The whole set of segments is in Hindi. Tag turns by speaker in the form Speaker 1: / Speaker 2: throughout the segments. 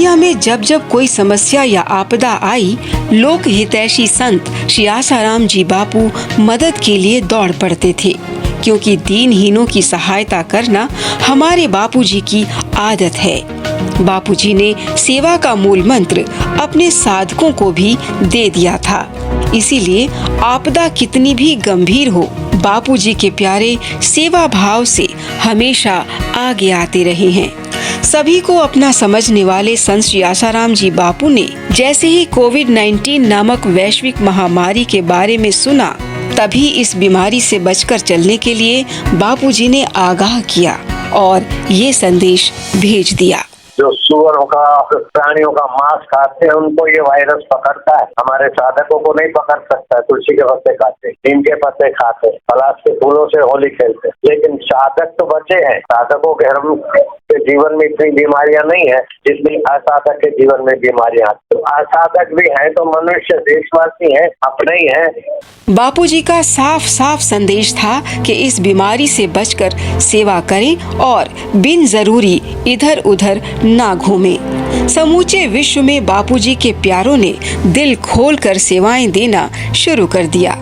Speaker 1: दुनिया में जब जब कोई समस्या या आपदा आई, लोक हितैषी संत श्री आसाराम जी बापू मदद के लिए दौड़ पड़ते थे, क्योंकि दीनहीनों की सहायता करना हमारे बापूजी की आदत है। बापूजी ने सेवा का मूल मंत्र अपने साधकों को भी दे दिया था। इसीलिए आपदा कितनी भी गंभीर हो, बापूजी के प्यारे सेवा भाव से हमेशा आगे आते रहे हैं। सभी को अपना समझने वाले संत श्री आसाराम जी बापू ने जैसे ही कोविड-19 नामक वैश्विक महामारी के बारे में सुना, तभी इस बीमारी से बचकर चलने के लिए बापूजी ने आगाह किया और ये संदेश भेज दिया।
Speaker 2: जो सुअरों का, प्राणियों का मांस खाते हैं, उनको ये वायरस पकड़ता है। हमारे साधकों को नहीं पकड़ सकता। तुलसी के पत्ते खाते, नीम के पत्ते खाते, पलाश के फूलों से होली खेलते, लेकिन साधक तो बचे हैं। साधकों के जीवन में इतनी बीमारियां नहीं है जितनी असाधक के जीवन में बीमारियां आती। तो असाधक भी हैं तो मनुष्य, देशवासी हैं, अपने ही हैं।
Speaker 1: बापूजी का साफ साफ संदेश था कि इस बीमारी से बचकर सेवा करें और बिन जरूरी इधर उधर ना घूमें। समूचे विश्व में बापूजी के प्यारों ने दिल खोलकर सेवाएं देना शुरू कर दिया।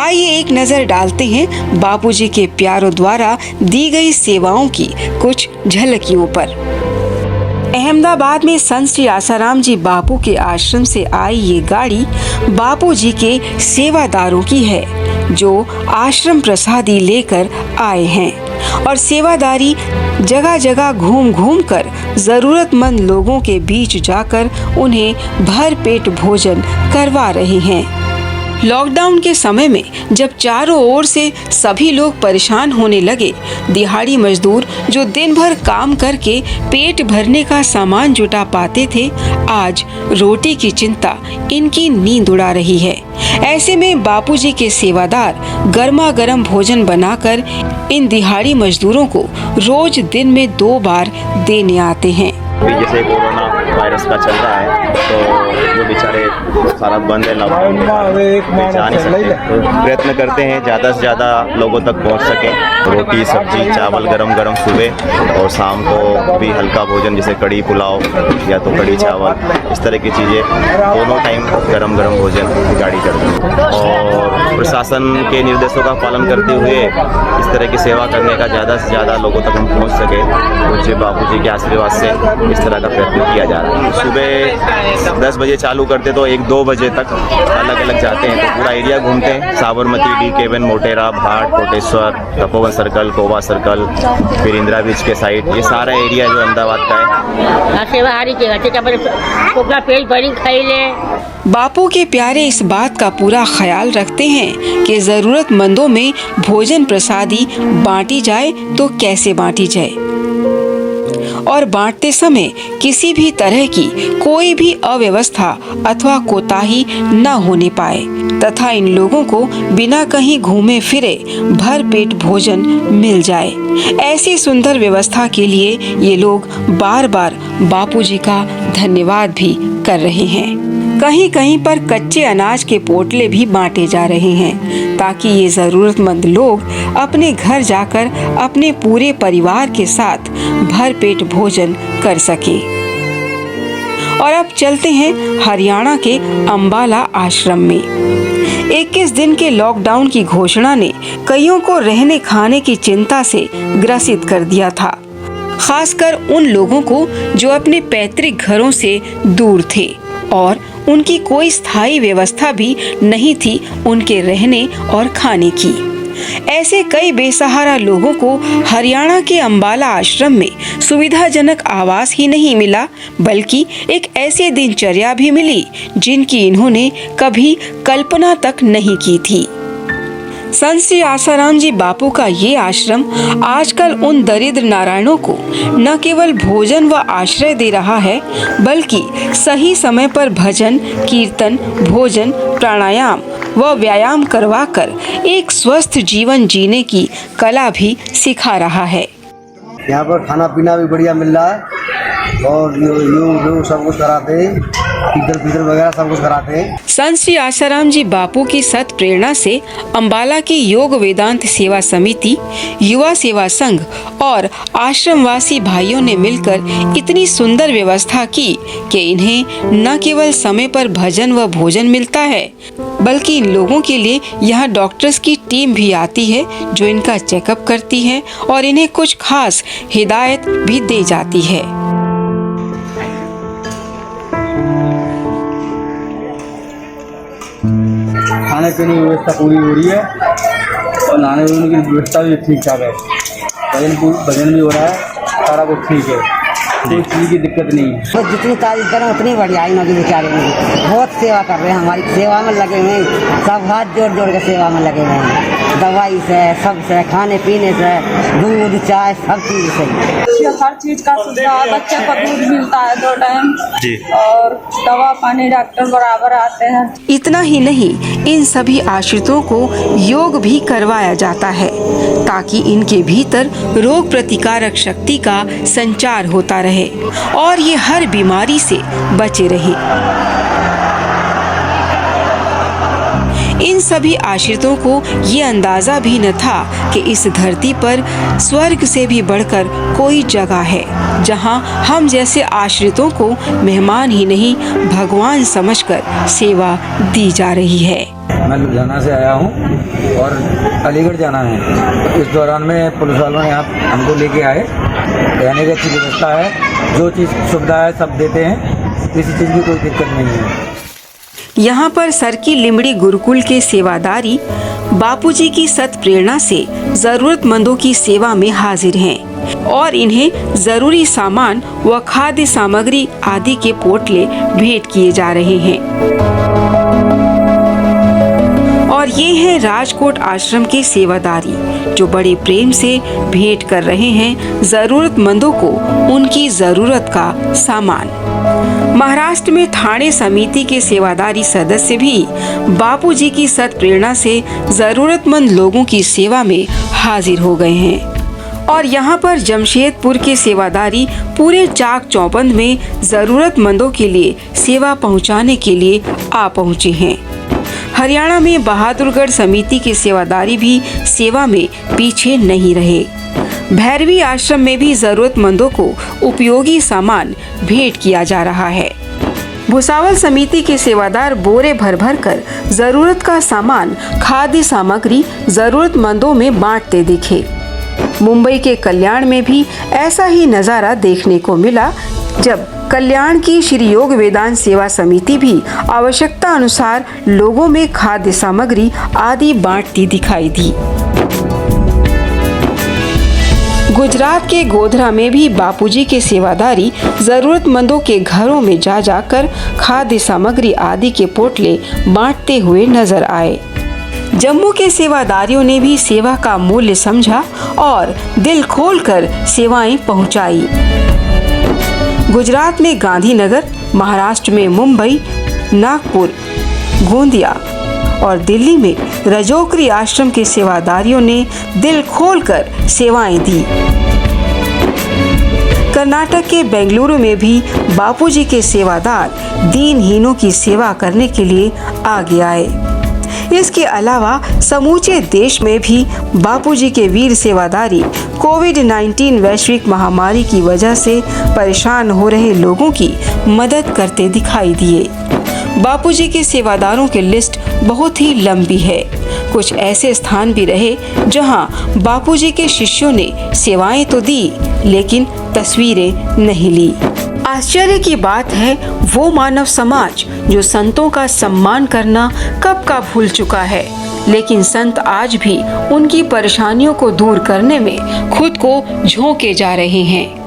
Speaker 1: आइए एक नजर डालते हैं बापूजी के प्यारों द्वारा दी गई सेवाओं की कुछ झलकियों पर। अहमदाबाद में संत श्री आसाराम जी बापू के आश्रम से आई ये गाड़ी बापूजी के सेवादारों की है, जो आश्रम प्रसादी लेकर आए हैं और सेवादारी जगह जगह घूम घूम कर जरूरतमंद लोगों के बीच जाकर उन्हें भरपेट भोजन करवा रहे हैं। लॉकडाउन के समय में जब चारों ओर से सभी लोग परेशान होने लगे, दिहाड़ी मजदूर जो दिन भर काम करके पेट भरने का सामान जुटा पाते थे, आज रोटी की चिंता इनकी नींद उड़ा रही है। ऐसे में बापूजी के सेवादार गर्मा गर्म भोजन बनाकर इन दिहाड़ी मजदूरों को रोज दिन में 2 बार देने आते हैं।
Speaker 3: जैसे कोरोना वायरस का चल रहा है तो जो बेचारे सारा बंद है, लॉकडाउन जा नहीं सकते, तो प्रयत्न करते हैं ज़्यादा से ज़्यादा लोगों तक पहुंच सके। रोटी, सब्जी, चावल गरम गरम सुबह और शाम को भी हल्का भोजन जैसे कड़ी पुलाव या तो कड़ी चावल, इस तरह की चीज़ें दोनों टाइम गरम गरम भोजन गाड़ी करते हैं। और प्रशासन के निर्देशों का पालन करते हुए इस तरह की सेवा करने का ज़्यादा से ज़्यादा लोगों तक हम पहुँच सके, मुझे बापूजी के आशीर्वाद से इस तरह का प्रयत्न किया जा रहा है। सुबह 10 बजे चालू करते तो 1-2 बजे तक अलग अलग जाते हैं, तो पूरा एरिया घूमते हैं। साबरमती, डी-केबिन, मोटेरा, भाट, कोटेश्वर, तपोवन सर्कल, कोबा सर्कल, फिर इंदिरा बीच के साइड, ये सारा एरिया जो अहमदाबाद का है।
Speaker 1: बापू के प्यारे इस बात का पूरा ख्याल रखते हैं कि जरूरतमंदों में भोजन प्रसादी बांटी जाए तो कैसे बांटी जाए और बांटते समय किसी भी तरह की कोई भी अव्यवस्था अथवा कोताही न होने पाए तथा इन लोगों को बिना कहीं घूमे फिरे भरपेट भोजन मिल जाए। ऐसी सुंदर व्यवस्था के लिए ये लोग बार बार बापूजी का धन्यवाद भी कर रहे हैं। कहीं कहीं पर कच्चे अनाज के पोटले भी बांटे जा रहे हैं ताकि ये जरूरतमंद लोग अपने घर जाकर अपने पूरे परिवार के साथ भरपेट भोजन कर सकें। और अब चलते हैं हरियाणा के अंबाला आश्रम में। 21 दिन के लॉकडाउन की घोषणा ने कईयों को रहने खाने की चिंता से ग्रसित कर दिया था, खासकर उन लोगों को जो अपने पैतृक घरों से दूर थे और उनकी कोई स्थायी व्यवस्था भी नहीं थी उनके रहने और खाने की। ऐसे कई बेसहारा लोगों को हरियाणा के अंबाला आश्रम में सुविधाजनक आवास ही नहीं मिला, बल्कि एक ऐसी दिनचर्या भी मिली जिनकी इन्होंने कभी कल्पना तक नहीं की थी। संत श्री आसाराम जी बापू का ये आश्रम आजकल उन दरिद्र नारायणों को न केवल भोजन व आश्रय दे रहा है, बल्कि सही समय पर भजन, कीर्तन, भोजन, प्राणायाम व व्यायाम करवाकर एक स्वस्थ जीवन जीने की कला भी सिखा रहा है।
Speaker 4: यहाँ पर खाना पीना भी बढ़िया मिल रहा है और यो सब कुछ कराते, टीचर वगैरह सब कुछ कराते।
Speaker 1: संत श्री आशाराम जी बापू की सत प्रेरणा से अंबाला की योग वेदांत सेवा समिति, युवा सेवा संघ और आश्रमवासी भाइयों ने मिलकर इतनी सुंदर व्यवस्था की कि इन्हें न केवल समय पर भजन व भोजन मिलता है, बल्कि इन लोगों के लिए यहाँ डॉक्टर्स की टीम भी आती है जो इनका चेकअप करती है और इन्हें कुछ खास हिदायत भी दी जाती है।
Speaker 4: खाने पीने की व्यवस्था पूरी हो रही है और नहाने धोने की व्यवस्था भी ठीक ठाक है। भजन भी हो रहा है, सारा कुछ ठीक है, कोई चीज़ की दिक्कत नहीं है।
Speaker 5: तो जितनी तारीफ करें उतनी बढ़िया है। नदी बेचारे बहुत सेवा कर रहे हैं, हमारी सेवा में लगे हुए हैं, सब हाथ जोड़ जोड़ के सेवा में लगे हुए हैं। दवाई से, सब से, खाने पीने से, दूध चाय सब चीज़ से
Speaker 6: हर चीज का सुविधा है। बच्चे को दूध मिलता है 2 टाइम
Speaker 3: जी,
Speaker 6: और दवा पानी डॉक्टर बराबर आते हैं।
Speaker 1: इतना ही नहीं, इन सभी आश्रितों को योग भी करवाया जाता है ताकि इनके भीतर रोग प्रतिकारक शक्ति का संचार होता रहे और ये हर बीमारी से बचे रहे। इन सभी आश्रितों को ये अंदाजा भी न था कि इस धरती पर स्वर्ग से भी बढ़कर कोई जगह है जहां हम जैसे आश्रितों को मेहमान ही नहीं भगवान समझकर सेवा दी जा रही है।
Speaker 4: मैं लुधियाना से आया हूँ और अलीगढ़ जाना है। इस दौरान में पुलिस वालों ने यहाँ हमको लेके आए। रहने की अच्छी व्यवस्था है, जो चीज़ सुविधा है सब देते हैं, किसी चीज़ की कोई दिक्कत नहीं है।
Speaker 1: यहाँ पर सरकी लिमड़ी गुरुकुल के सेवादारी बापूजी की सत प्रेरणा से जरूरतमंदों की सेवा में हाजिर हैं और इन्हें जरूरी सामान व खाद्य सामग्री आदि के पोटले भेंट किए जा रहे हैं। और ये हैं राजकोट आश्रम के सेवादारी जो बड़े प्रेम से भेंट कर रहे हैं जरूरतमंदों को उनकी जरूरत का सामान। महाराष्ट्र में थाने समिति के सेवादारी सदस्य भी बापूजी की सत प्रेरणा से जरूरतमंद लोगों की सेवा में हाजिर हो गए हैं और यहाँ पर जमशेदपुर के सेवादारी पूरे चाक चौबंद में जरूरतमंदों के लिए सेवा पहुँचाने के लिए आ पहुँचे हैं। हरियाणा में बहादुरगढ़ समिति के सेवादारी भी सेवा में पीछे नहीं रहे। भैरवी आश्रम में भी जरूरतमंदों को उपयोगी सामान भेंट किया जा रहा है। भुसावल समिति के सेवादार बोरे भर भर कर जरूरत का सामान खाद्य सामग्री जरूरतमंदों में बांटते दिखे। मुंबई के कल्याण में भी ऐसा ही नजारा देखने को मिला जब कल्याण की श्री योग वेदांत सेवा समिति भी आवश्यकता अनुसार लोगों में खाद्य सामग्री आदि बांटती दिखाई दी। गुजरात के गोधरा में भी बापूजी के सेवादारी जरूरतमंदों के घरों में जा जाकर खाद्य सामग्री आदि के पोटले बांटते हुए नजर आए। जम्मू के सेवादारियों ने भी सेवा का मूल्य समझा और दिल खोलकर सेवाएं पहुंचाई। गुजरात में गांधीनगर, महाराष्ट्र में मुंबई, नागपुर, गोंदिया और दिल्ली में रजोकरी आश्रम के सेवादारियों ने दिल खोलकर सेवाएं दी। कर्नाटक के बेंगलुरु में भी बापूजी के सेवादार दीनहीनों की सेवा करने के लिए आगे आए। इसके अलावा समूचे देश में भी बापूजी के वीर सेवादारी कोविड-19 वैश्विक महामारी की वजह से परेशान हो रहे लोगों की मदद करते दिखाई दिए। बापूजी के सेवादारों की लिस्ट बहुत ही लंबी है। कुछ ऐसे स्थान भी रहे जहां बापूजी के शिष्यों ने सेवाएं तो दी लेकिन तस्वीरें नहीं ली। आश्चर्य की बात है वो मानव समाज जो संतों का सम्मान करना कब का भूल चुका है, लेकिन संत आज भी उनकी परेशानियों को दूर करने में खुद को झोंके जा रहे हैं।